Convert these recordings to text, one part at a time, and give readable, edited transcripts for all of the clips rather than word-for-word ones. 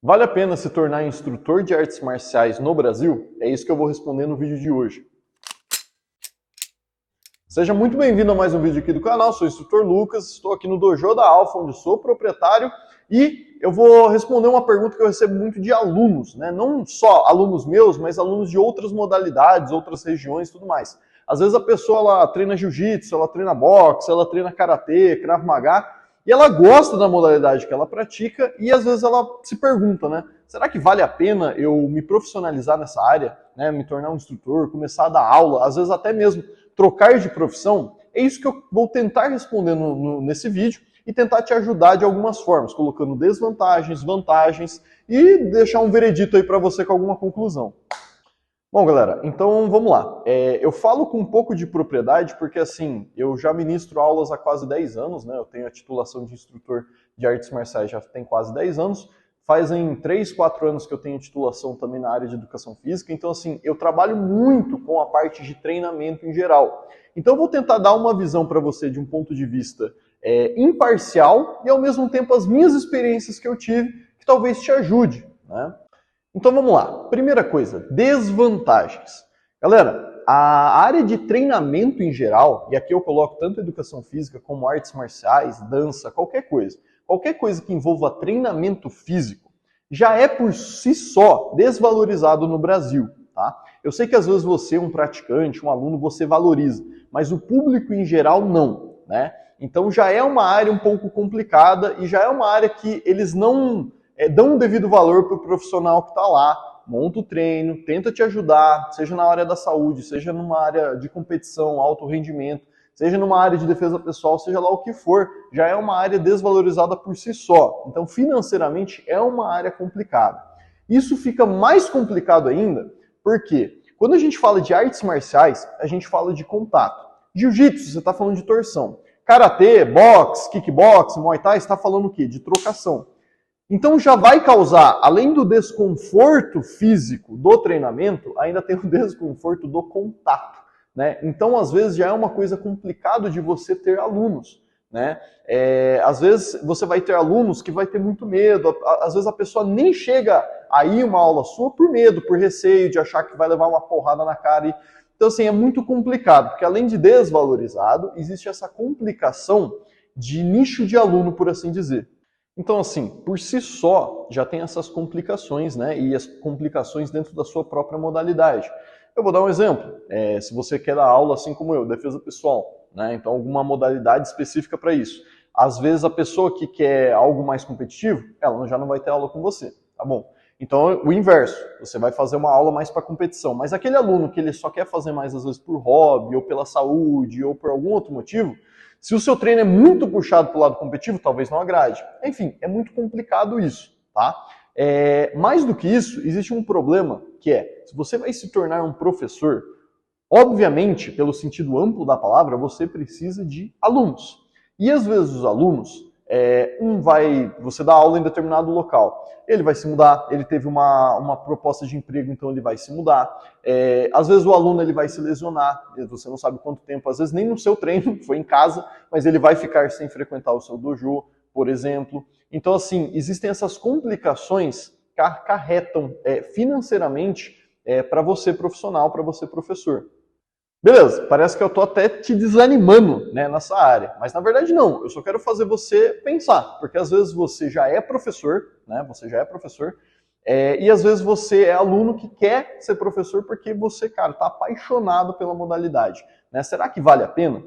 Vale a pena se tornar instrutor de artes marciais no Brasil? É isso que eu vou responder no vídeo de hoje. Seja muito bem-vindo a mais um vídeo aqui do canal, sou o instrutor Lucas, estou aqui no Dojo da Alpha, onde sou proprietário, e eu vou responder uma pergunta que eu recebo muito de alunos, né? Não só alunos meus, mas alunos de outras modalidades, outras regiões e tudo mais. Às vezes a pessoa ela treina jiu-jitsu, ela treina boxe, ela treina karatê, krav maga, e ela gosta da modalidade que ela pratica e às vezes ela se pergunta, né? Será que vale a pena eu me profissionalizar nessa área, né? Me tornar um instrutor, começar a dar aula, às vezes até mesmo trocar de profissão? É isso que eu vou tentar responder nesse vídeo e tentar te ajudar de algumas formas, colocando desvantagens, vantagens e deixar um veredito aí para você com alguma conclusão. Bom, galera, então vamos lá. Eu falo com um pouco de propriedade porque, assim, eu já ministro aulas há quase 10 anos, né? Eu tenho a titulação de instrutor de artes marciais já tem quase 10 anos. Fazem 3, 4 anos que eu tenho titulação também na área de educação física. Então, assim, eu trabalho muito com a parte de treinamento em geral. Então, eu vou tentar dar uma visão para você de um ponto de vista imparcial e, ao mesmo tempo, as minhas experiências que eu tive que talvez te ajude, né? Então vamos lá. Primeira coisa, desvantagens. Galera, a área de treinamento em geral, e aqui eu coloco tanto educação física como artes marciais, dança, qualquer coisa que envolva treinamento físico, já é por si só desvalorizado no Brasil, tá? Eu sei que às vezes você, um praticante, um aluno, você valoriza, mas o público em geral não, né? Então já é uma área um pouco complicada e já é uma área que eles não dão um devido valor para o profissional que está lá, monta o treino, tenta te ajudar, seja na área da saúde, seja numa área de competição, alto rendimento, seja numa área de defesa pessoal, seja lá o que for, já é uma área desvalorizada por si só. Então, financeiramente, é uma área complicada. Isso fica mais complicado ainda, porque quando a gente fala de artes marciais, a gente fala de contato. Jiu-jitsu, você está falando de torção. Karatê, boxe, kickbox, muay thai, você está falando o quê? De trocação. Então já vai causar, além do desconforto físico do treinamento, ainda tem o desconforto do contato, né? Então às vezes já é uma coisa complicada de você ter alunos, né? Às vezes você vai ter alunos que vai ter muito medo, às vezes a pessoa nem chega a ir uma aula sua por medo, por receio de achar que vai levar uma porrada na cara. Então assim, é muito complicado, porque além de desvalorizado, existe essa complicação de nicho de aluno, por assim dizer. Então, assim, por si só, já tem essas complicações, né? E as complicações dentro da sua própria modalidade. Eu vou dar um exemplo. Se você quer dar aula, assim como eu, defesa pessoal, né? Então, alguma modalidade específica para isso. Às vezes, a pessoa que quer algo mais competitivo, ela já não vai ter aula com você, tá bom? Então, o inverso. Você vai fazer uma aula mais para competição. Mas aquele aluno que ele só quer fazer mais, às vezes, por hobby, ou pela saúde, ou por algum outro motivo, se o seu treino é muito puxado para o lado competitivo, talvez não agrade. Enfim, é muito complicado isso, tá? Mais do que isso, existe um problema que se você vai se tornar um professor, obviamente, pelo sentido amplo da palavra, você precisa de alunos. E às vezes os alunos, você dá aula em determinado local, ele vai se mudar, ele teve uma proposta de emprego, então ele vai se mudar. Às vezes o aluno ele vai se lesionar, você não sabe quanto tempo, às vezes nem no seu treino, foi em casa, mas ele vai ficar sem frequentar o seu dojo, por exemplo. Então, assim, existem essas complicações que acarretam financeiramente para você profissional, para você professor. Beleza, parece que eu tô até te desanimando, né, nessa área, mas na verdade não, eu só quero fazer você pensar, porque às vezes você já é professor, né, e às vezes você é aluno que quer ser professor porque você, cara, tá apaixonado pela modalidade, né? Será que vale a pena?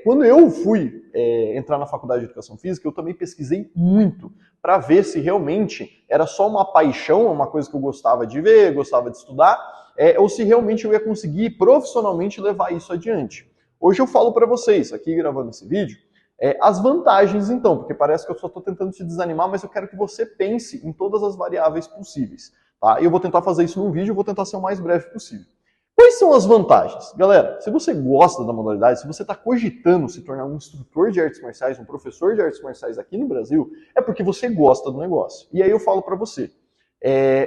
Quando eu fui entrar na faculdade de educação física, eu também pesquisei muito para ver se realmente era só uma paixão, uma coisa que eu gostava de ver, gostava de estudar, ou se realmente eu ia conseguir profissionalmente levar isso adiante. Hoje eu falo para vocês, aqui gravando esse vídeo, as vantagens então, porque parece que eu só estou tentando te desanimar, mas eu quero que você pense em todas as variáveis possíveis. Tá? E eu vou tentar fazer isso num vídeo, eu vou tentar ser o mais breve possível. Quais são as vantagens? Galera, se você gosta da modalidade, se você está cogitando se tornar um instrutor de artes marciais, um professor de artes marciais aqui no Brasil, é porque você gosta do negócio. E aí eu falo para você,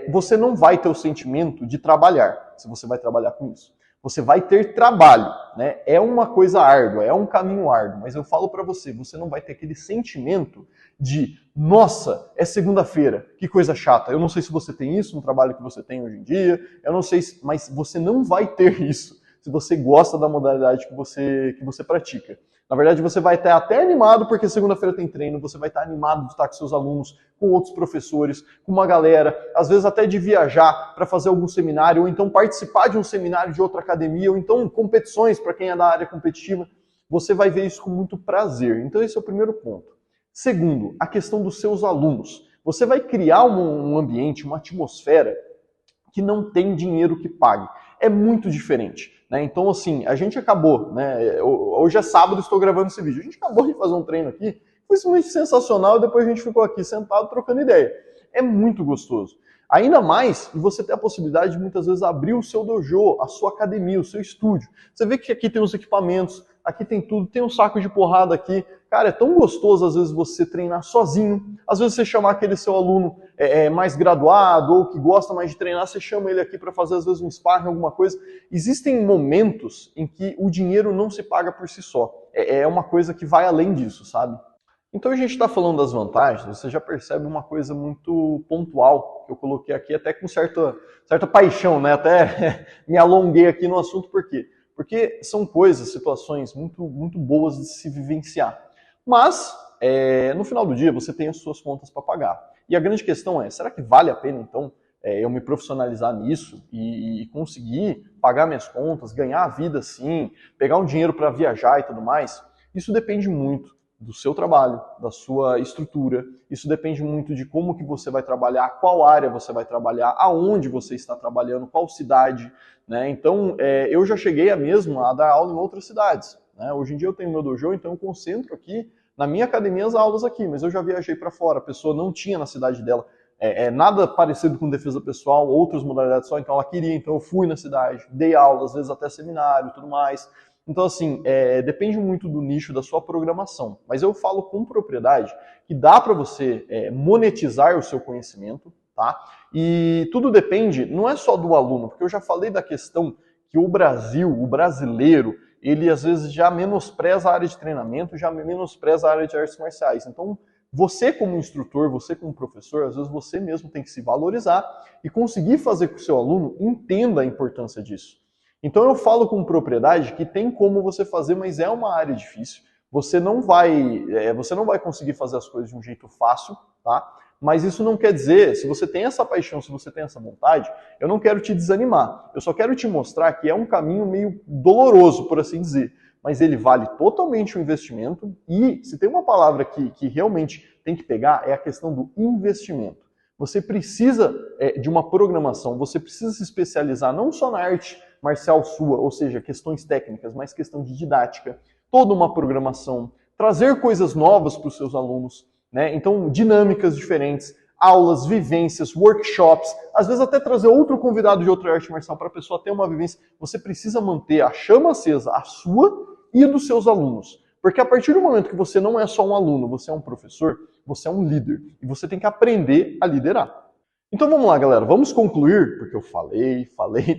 você não vai ter o sentimento de trabalhar, se você vai trabalhar com isso. Você vai ter trabalho, né? É uma coisa árdua, é um caminho árduo, mas eu falo para você, você não vai ter aquele sentimento de, nossa, é segunda-feira, que coisa chata. Eu não sei se você tem isso no trabalho que você tem hoje em dia, eu não sei, mas você não vai ter isso se você gosta da modalidade que você pratica. Na verdade, você vai estar até animado porque segunda-feira tem treino, você vai estar animado de estar com seus alunos, com outros professores, com uma galera, às vezes até de viajar para fazer algum seminário, ou então participar de um seminário de outra academia, ou então competições para quem é da área competitiva. Você vai ver isso com muito prazer. Então esse é o primeiro ponto. Segundo, a questão dos seus alunos. Você vai criar um ambiente, uma atmosfera que não tem dinheiro que pague. É muito diferente. Né? Então, assim, a gente acabou, né? Hoje é sábado, estou gravando esse vídeo. A gente acabou de fazer um treino aqui, foi simplesmente sensacional, e depois a gente ficou aqui sentado trocando ideia. É muito gostoso. Ainda mais você ter a possibilidade de muitas vezes abrir o seu dojo, a sua academia, o seu estúdio. Você vê que aqui tem os equipamentos, aqui tem tudo, tem um saco de porrada aqui. Cara, é tão gostoso às vezes você treinar sozinho, às vezes você chamar aquele seu aluno mais graduado ou que gosta mais de treinar, você chama ele aqui para fazer às vezes um sparring, alguma coisa. Existem momentos em que o dinheiro não se paga por si só. É uma coisa que vai além disso, sabe? Então a gente está falando das vantagens, você já percebe uma coisa muito pontual, que eu coloquei aqui até com certa paixão, né? Até me alonguei aqui no assunto, por quê? Porque são coisas, situações muito, muito boas de se vivenciar. Mas, no final do dia, você tem as suas contas para pagar. E a grande questão é, será que vale a pena, então, eu me profissionalizar nisso e conseguir pagar minhas contas, ganhar a vida assim, pegar um dinheiro para viajar e tudo mais? Isso depende muito do seu trabalho, da sua estrutura, isso depende muito de como que você vai trabalhar, qual área você vai trabalhar, aonde você está trabalhando, qual cidade, né? Então, eu já cheguei a dar aula em outras cidades, né? Hoje em dia eu tenho meu dojo, então eu concentro aqui na minha academia as aulas aqui, mas eu já viajei para fora, a pessoa não tinha na cidade dela nada parecido com defesa pessoal, outras modalidades só, então ela queria, então eu fui na cidade, dei aula, às vezes até seminário e tudo mais. Então, assim, depende muito do nicho da sua programação. Mas eu falo com propriedade que dá para você monetizar o seu conhecimento, tá? E tudo depende, não é só do aluno, porque eu já falei da questão que o brasileiro, ele às vezes já menospreza a área de treinamento, já menospreza a área de artes marciais. Então, você como instrutor, você como professor, às vezes você mesmo tem que se valorizar e conseguir fazer com que o seu aluno entenda a importância disso. Então eu falo com propriedade que tem como você fazer, mas é uma área difícil. Você não vai conseguir fazer as coisas de um jeito fácil, tá? Mas isso não quer dizer, se você tem essa paixão, se você tem essa vontade, eu não quero te desanimar. Eu só quero te mostrar que é um caminho meio doloroso, por assim dizer. Mas ele vale totalmente o investimento e se tem uma palavra que realmente tem que pegar é a questão do investimento. Você precisa de uma programação, você precisa se especializar não só na arte marcial sua, ou seja, questões técnicas, mas questão de didática, toda uma programação, trazer coisas novas para os seus alunos, né? Então, dinâmicas diferentes, aulas, vivências, workshops, às vezes até trazer outro convidado de outra arte marcial para a pessoa ter uma vivência. Você precisa manter a chama acesa, a sua e dos seus alunos. Porque a partir do momento que você não é só um aluno, você é um professor, você é um líder. E você tem que aprender a liderar. Então vamos lá, galera, vamos concluir, porque eu falei,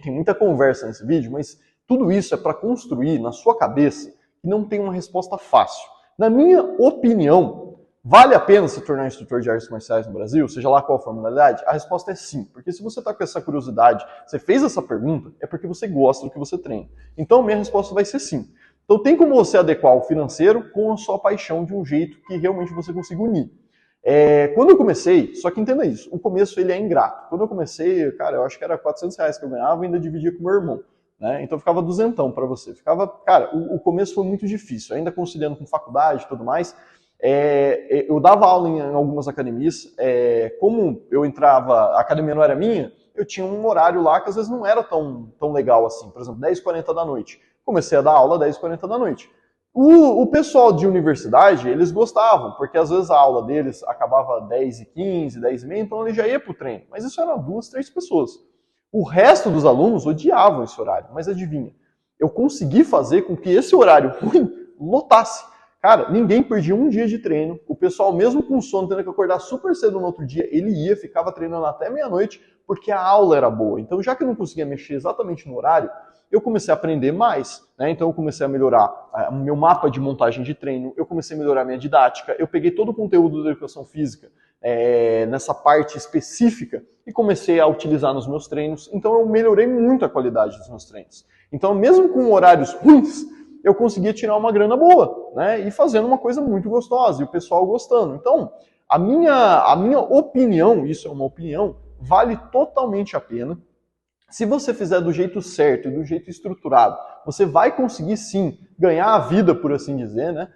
tem muita conversa nesse vídeo, mas tudo isso é para construir na sua cabeça que não tem uma resposta fácil. Na minha opinião, vale a pena se tornar instrutor de artes marciais no Brasil, seja lá qual for a modalidade? A resposta é sim, porque se você está com essa curiosidade, você fez essa pergunta, é porque você gosta do que você treina. Então minha resposta vai ser sim. Então tem como você adequar o financeiro com a sua paixão de um jeito que realmente você consiga unir. Quando eu comecei, só que entenda isso, o começo ele é ingrato. Quando eu comecei, cara, eu acho que era R$400 que eu ganhava e ainda dividia com meu irmão. Né? Então ficava duzentão para você. Cara, o começo foi muito difícil, ainda conciliando com faculdade e tudo mais. Eu dava aula em algumas academias, como eu entrava, a academia não era minha, eu tinha um horário lá que às vezes não era tão legal assim. Por exemplo, 10h40 da noite. Comecei a dar aula 10h40 da noite. O pessoal de universidade, eles gostavam, porque às vezes a aula deles acabava 10h15, 10h30, então ele já ia para o treino. Mas isso eram 2, 3 pessoas. O resto dos alunos odiavam esse horário, mas adivinha, eu consegui fazer com que esse horário ruim lotasse. Cara, ninguém perdia um dia de treino, o pessoal mesmo com sono, tendo que acordar super cedo no outro dia, ele ficava treinando até meia-noite, porque a aula era boa. Então já que eu não conseguia mexer exatamente no horário, eu comecei a aprender mais, né? Então eu comecei a melhorar o meu mapa de montagem de treino, eu comecei a melhorar a minha didática, eu peguei todo o conteúdo da educação física nessa parte específica e comecei a utilizar nos meus treinos. Então eu melhorei muito a qualidade dos meus treinos. Então mesmo com horários ruins, eu conseguia tirar uma grana boa, né? E fazendo uma coisa muito gostosa, e o pessoal gostando. Então, a minha opinião, isso é uma opinião, vale totalmente a pena. Se você fizer do jeito certo e do jeito estruturado, você vai conseguir sim ganhar a vida, por assim dizer, né?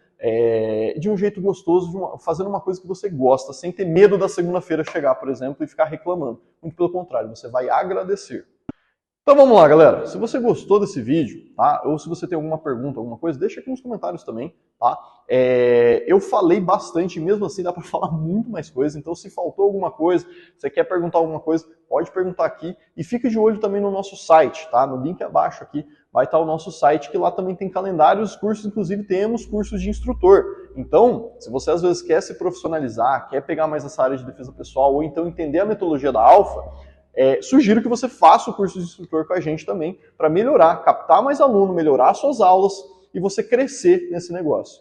De um jeito gostoso, fazendo uma coisa que você gosta, sem ter medo da segunda-feira chegar, por exemplo, e ficar reclamando. Muito pelo contrário, você vai agradecer. Então vamos lá, galera. Se você gostou desse vídeo, tá? Ou se você tem alguma pergunta, alguma coisa, deixa aqui nos comentários também, tá? Eu falei bastante, mesmo assim dá para falar muito mais coisa. Então se faltou alguma coisa, você quer perguntar alguma coisa, pode perguntar aqui. E fique de olho também no nosso site, tá? No link abaixo aqui vai estar o nosso site, que lá também tem calendários, cursos, inclusive temos cursos de instrutor. Então, se você às vezes quer se profissionalizar, quer pegar mais essa área de defesa pessoal, ou então entender a metodologia da Alpha, sugiro que você faça o curso de instrutor com a gente também, para melhorar, captar mais aluno, melhorar suas aulas e você crescer nesse negócio.